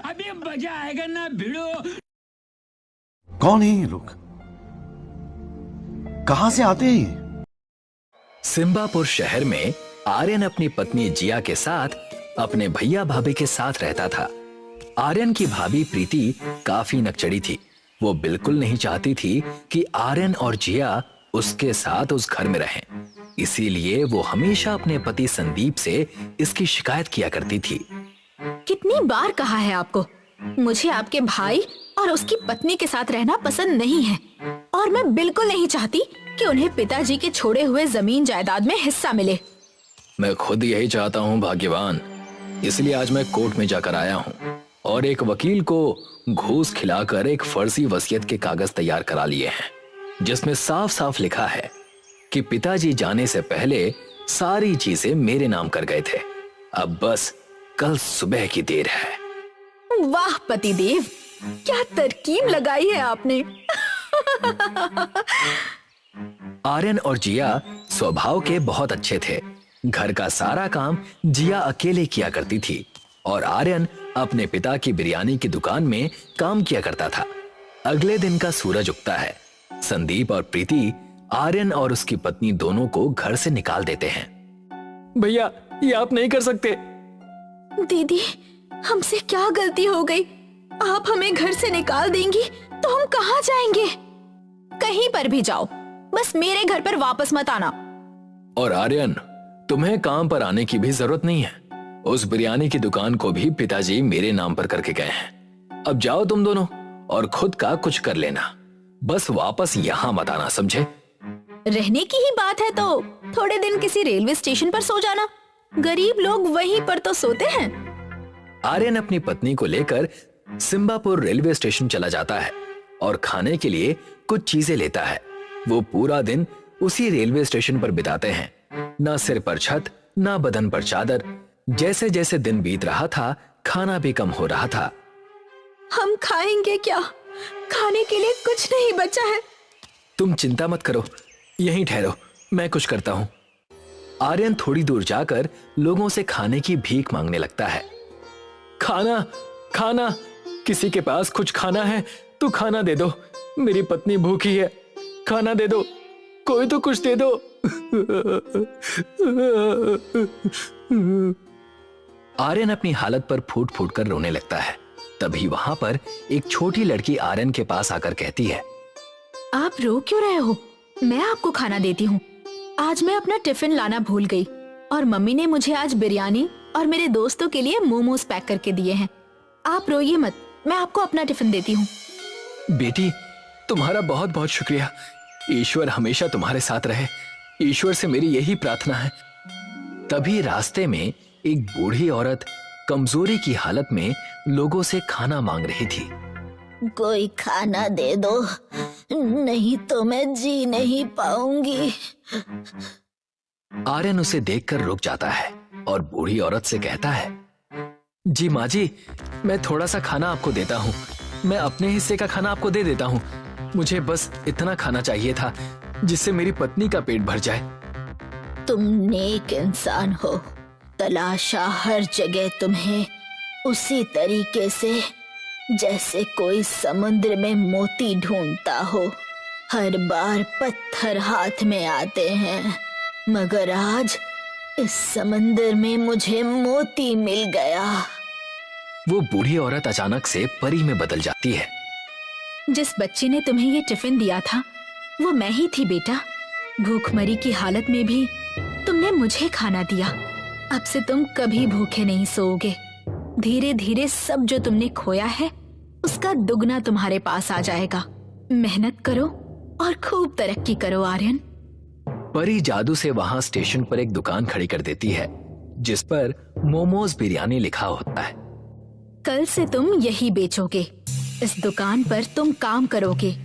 अभी मजा आएगा ना भिड़ो। कौन है ये लोग? कहां से आते हैं ये? सिम्बापुर शहर में आर्यन अपनी पत्नी जिया के साथ अपने भैया भाभी के साथ रहता था। आर्यन की भाभी प्रीति काफी नकचड़ी थी। वो बिल्कुल नहीं चाहती थी कि आर्यन और जिया उसके साथ उस घर में रहें। इसीलिए वो हमेशा अपने पति संदीप से इसकी शिकायत किया करती थी। कितनी बार कहा है आपको, मुझे आपके भाई और उसकी पत्नी के साथ रहना पसंद नहीं है और मैं बिल्कुल नहीं चाहती कि उन्हें पिताजी के छोड़े हुए जमीन जायदाद में हिस्सा मिले। मैं खुद यही चाहता हूँ भाग्यवान, इसलिए आज मैं कोर्ट में जाकर आया हूँ और एक वकील को घूस खिलाकर एक फर्जी वसीयत के कागज तैयार करा लिए हैं, जिसमें साफ साफ लिखा है कि पिताजी जाने से पहले सारी चीजें मेरे नाम कर गए थे। अब बस कल सुबह की देर है। वाह पतिदेव, क्या तरकीब लगाई है आपने। आर्यन और जिया स्वभाव के बहुत अच्छे थे। घर का सारा काम जिया अकेले किया करती थी और आर्यन अपने पिता की बिरयानी की दुकान में काम किया करता था। अगले दिन का सूरज उगता है। संदीप और प्रीति आर्यन और उसकी पत्नी दोनों को घर से निकाल देते हैं। भैया, ये आप नहीं कर सकते। दीदी, हमसे क्या गलती हो गई? आप हमें घर से निकाल देंगी तो हम कहाँ जाएंगे? कहीं पर भी जाओ, बस मेरे घर पर वापस मत आना। और आर्यन, तुम्हें काम पर आने की भी जरूरत नहीं है। उस बिरयानी की दुकान को भी पिताजी मेरे नाम पर करके गए हैं। अब जाओ तुम दोनों और खुद का कुछ कर लेना, बस वापस यहाँ मत आना, समझे? रहने की ही बात है तो थोड़े दिन किसी रेलवे स्टेशन पर सो जाना। गरीब लोग वहीं पर तो सोते हैं। आर्यन अपनी पत्नी को लेकर सिम्बापुर रेलवे स्टेशन चला जाता है और खाने के लिए कुछ चीजें लेता है। वो पूरा दिन उसी रेलवे स्टेशन पर बिताते हैं। ना सिर पर छत, ना बदन पर चादर। जैसे जैसे दिन बीत रहा था, खाना भी कम हो रहा था। हम खाएंगे क्या? खाने के लिए कुछ नहीं बचा है। तुम चिंता मत करो, यहीं ठहरो, मैं कुछ करता हूँ। आर्यन थोड़ी दूर जाकर लोगों से खाने की भीख मांगने लगता है। खाना, खाना, किसी के पास कुछ खाना है तो खाना दे दो, मेरी पत्नी भूखी है, खाना दे दो, कोई तो कुछ दे दो। आर्यन अपनी हालत पर फूट फूट कर रोने लगता है। तभी वहां पर एक छोटी लड़की आर्यन के पास आकर कहती है, आप रो क्यों रहे हो? मैं आपको खाना देती हूँ। आज मैं अपना टिफिन लाना भूल गई और मम्मी ने मुझे आज बिरयानी और मेरे दोस्तों के लिए मोमोज पैक करके दिए हैं। आप रोइए मत, मैं आपको अपना टिफिन देती हूँ। बेटी, तुम्हारा बहुत बहुत शुक्रिया। ईश्वर हमेशा तुम्हारे साथ रहे। ईश्वर से मेरी यही प्रार्थना है। तभी रास्ते में एक बूढ़ी औरत कमजोरी की हालत में लोगों से खाना मांग रही थी। कोई खाना दे दो, नहीं तो मैं जी नहीं पाऊंगी। आर्यन उसे देखकर रुक जाता है और बूढ़ी औरत से कहता है, जी माँ जी, मैं थोड़ा सा खाना आपको देता हूँ। मैं अपने हिस्से का खाना आपको दे देता हूँ। मुझे बस इतना खाना चाहिए था जिससे मेरी पत्नी का पेट भर जाए। तुम नेक इंसान हो, तलाशा हर जगह तुम्हें उसी तरीके से जैसे कोई समुद्र में मोती ढूंढता हो। हर बार पत्थर हाथ में आते हैं, मगर आज इस समंदर में मुझे मोती मिल गया। वो बूढ़ी औरत अचानक से परी में बदल जाती है। जिस बच्चे ने तुम्हें ये टिफिन दिया था वो मैं ही थी बेटा। भूखमरी की हालत में भी तुमने मुझे खाना दिया। अब से तुम कभी भूखे नहीं सोओगे। धीरे धीरे सब जो तुमने खोया है उसका दुगना तुम्हारे पास आ जाएगा। मेहनत करो और खूब तरक्की करो आर्यन। परी जादू से वहां स्टेशन पर एक दुकान खड़ी कर देती है जिस पर मोमोज बिरयानी लिखा होता है। कल से तुम यही बेचोगे। इस दुकान पर तुम काम करोगे